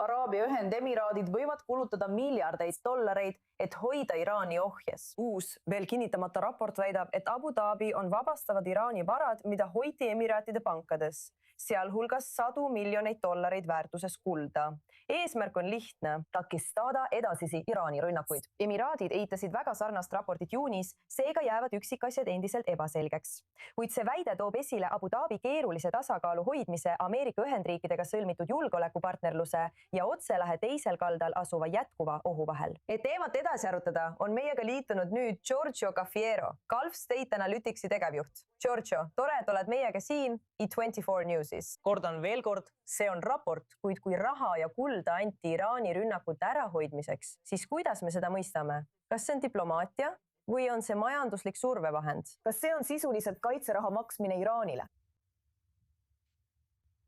Araabia Ühendemiraadid võivad kulutada miljardeid dollareid, et hoida Iraani ohjes. Uus, veel kinnitamata raport väidab, et Abu Dhabi on vabastavad Iraani varad, mida hoiti Emiraatide pankades, sealhulgas $100 miljoneid väärtuses kulda. Eesmärk on lihtne, takistada edasisi Iraani rünnakuid. Emiraadid eitasid väga sarnast raportit juunis, seega jäävad üksikasjad endiselt ebaselgeks. Kuid see väide toob esile Abu Dhabi keerulise tasakaalu hoidmise Ameerika Ühendriikidega sõlmitud julgeolekupartnerluse ja otselähe teisel kaldal asuva jätkuva ohu vahel. Et teemat edasi arutada, on meiega liitunud nüüd Giorgio Cafiero, Gulf State Analyticsi tegevjuht. Giorgio, tore, et oled meiega siin E24 Newsis. Kordan veel kord, see on raport, kuid kui raha ja kulda anti Iraani rünnakute ärahoidmiseks, siis kuidas me seda mõistame? Kas see on diplomaatia või on see majanduslik survevahend? Kas see on sisuliselt kaitseraha maksmine Iraanile?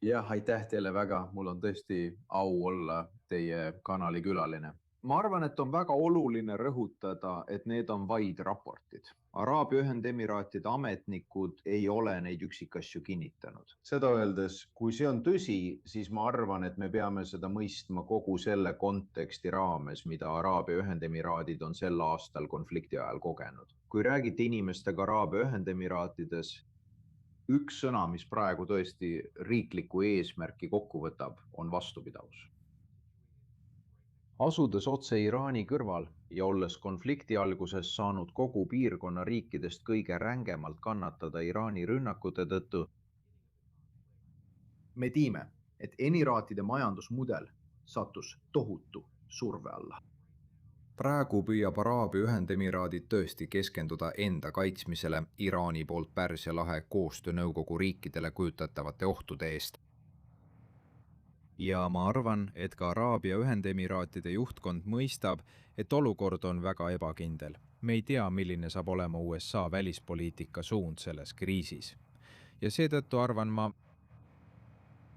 Jah, aitäh teile väga. Mul on tõesti au olla teie kanali külaline. Ma arvan, et on väga oluline rõhutada, et need on vaid raportid. Araabia Ühendemiraatide ametnikud ei ole neid üksikasju kinnitanud. Seda öeldes, kui see on tõsi, siis ma arvan, et me peame seda mõistma kogu selle konteksti raames, mida Araabia Ühendemiraadid on sel aastal konflikti ajal kogenud. Kui räägite inimestega Araabia Ühendemiraatides, üks sõna, mis praegu tõesti riikliku eesmärki kokku võtab, on vastupidavus. Asudes otse Iraani kõrval ja olles konflikti alguses saanud kogu piirkonna riikidest kõige rängemalt kannatada Iraani rünnakute tõttu, me tiime, et Emiraatide majandusmudel sattus tohutu surve alla. Praegu püüab Araabia Ühendemiraadid tõesti keskenduda enda kaitsmisele Iraani poolt Pärsia lahe koostöönõukogu riikidele kujutatavate ohtude eest. Ja ma arvan, et ka Araabia Ühendemiraatide juhtkond mõistab, et olukord on väga ebakindel. Me ei tea, milline saab olema USA välispoliitika suund selles kriisis. Ja seetõttu arvan ma,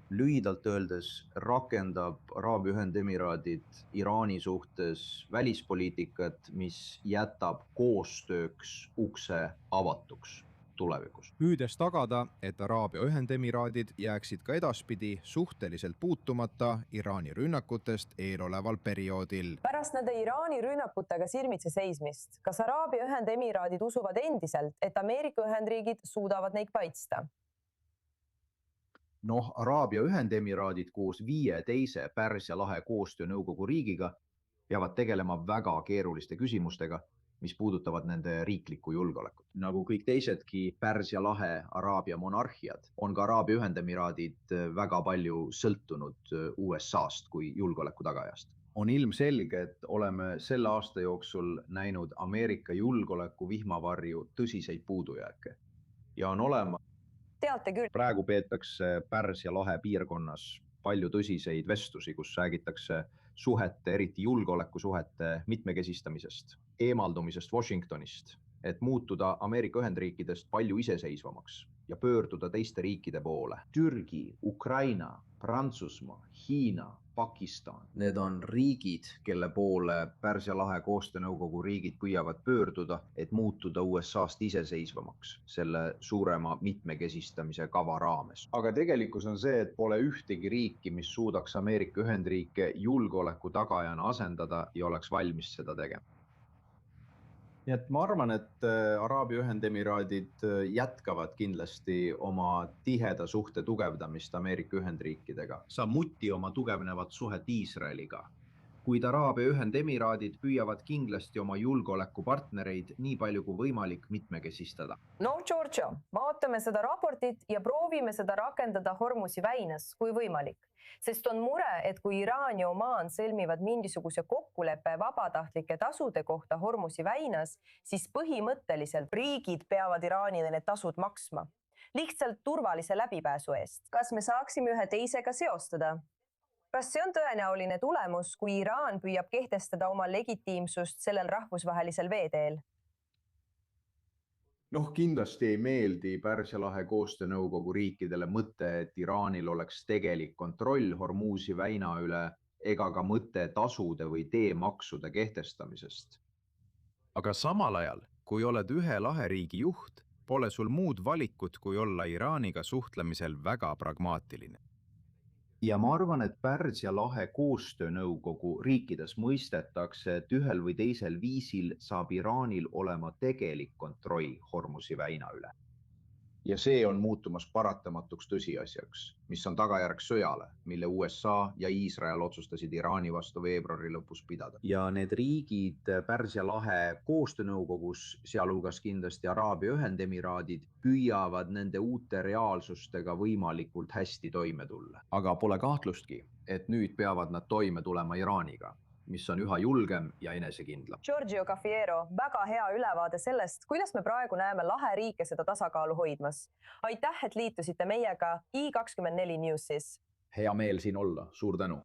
lühidalt öeldes rakendab Araabia Ühendemiraadid Iraani suhtes välispoliitikat, mis jätab koostööks ukse avatuks tulevikus. Püüdes tagada, et Araabia Ühendemiraadid jääksid ka edaspidi suhteliselt puutumata Iraani rünnakutest eeloleval perioodil. Pärast nende Iraani rünnakutega silmitsi seismist, kas Araabia Ühendemiraadid usuvad endiselt, et Ameerika Ühendriigid suudavad neid kaitsta? Araabia Ühendemiraadid koos 5 teise Pärsia lahe koostöönõukogu riigiga peavad tegelema väga keeruliste küsimustega, mis puudutavad nende riiklikku julgeolekut. Nagu kõik teisedki Pärsia lahe Araabia monarhiad, on ka Araabia Ühendemiraadid väga palju sõltunud USA-st kui julgeoleku tagajast. On ilmselge, et oleme selle aasta jooksul näinud Ameerika julgeoleku vihmavarju tõsiseid puudujääke. Ja on olema. Teate küll. Praegu peetakse Pärsia lahe piirkonnas palju tõsiseid vestlusi, kus räägitakse suhete, eriti julgeolekusuhete mitmekesistamisest, eemaldumisest Washingtonist, et muutuda Ameerika Ühendriikidest palju iseseisvamaks ja pöörduda teiste riikide poole. Türgi, Ukraina, Prantsusmaa, Hiina, Pakistan. Need on riigid, kelle poole Pärsia lahe koostöönõukogu riigid püüavad pöörduda, et muutuda USA-st iseseisvamaks selle suurema mitmekesistamise kava raames. Aga tegelikkus on see, et pole ühtegi riiki, mis suudaks Ameerika Ühendriike julgeoleku tagajana asendada ja oleks valmis seda tegema. Nii et ma arvan, et Araabia Ühendemiraadid jätkavad kindlasti oma tiheda suhte tugevdamist Ameerika Ühendriikidega. Samuti oma tugevnevat suhet Iisraeliga. Kuid Araabia Ühendemiraadid püüavad kindlasti oma julgeolekupartnereid nii palju kui võimalik mitmekesistada. Giorgio, vaatame seda raportit ja proovime seda rakendada Hormuzi väinas, kui võimalik. Sest on mure, et kui Iraan ja Omaan sõlmivad mingisuguse kokkuleppe vabatahtlike tasude kohta Hormuzi väinas, siis põhimõtteliselt riigid peavad Iraanile need tasud maksma. Lihtsalt turvalise läbipääsu eest. Kas me saaksime ühe teisega seostada? Kas see on tõenäoline tulemus, kui Iraan püüab kehtestada oma legitiimsust sellel rahvusvahelisel veeteel? Kindlasti ei meeldi Pärsia lahe koostöönõukogu riikidele mõte, et Iraanil oleks tegelik kontroll Hormuzi väina üle ega ka mõte tasude või teemaksude kehtestamisest. Aga samal ajal, kui oled ühe laheriigi juht, pole sul muud valikut, kui olla Iraaniga suhtlemisel väga pragmaatiline. ja ma arvan, et Pärsia lahe koostöönõukogu riikides mõistetakse, et ühel või teisel viisil saab Iraanil olema tegelik kontroll Hormuzi väina üle. Ja see on muutumas paratamatuks tõsiasjaks, mis on tagajärg sõjale, mille USA ja Iisrael otsustasid Iraani vastu veebruari lõpus pidada. Ja need riigid Pärsia lahe koostöönõukogus, sealhulgas kindlasti Araabia Ühendemiraadid, püüavad nende uute reaalsustega võimalikult hästi toime tulla. Aga pole kahtlustki, et nüüd peavad nad toime tulema Iraaniga, mis on üha julgem ja enesekindlam. Giorgio Cafiero, väga hea ülevaade sellest, kuidas me praegu näeme lahe riike seda tasakaalu hoidmas. Aitäh, et liitusite meiega I24 Newsis. Hea meel siin olla, suur tänu.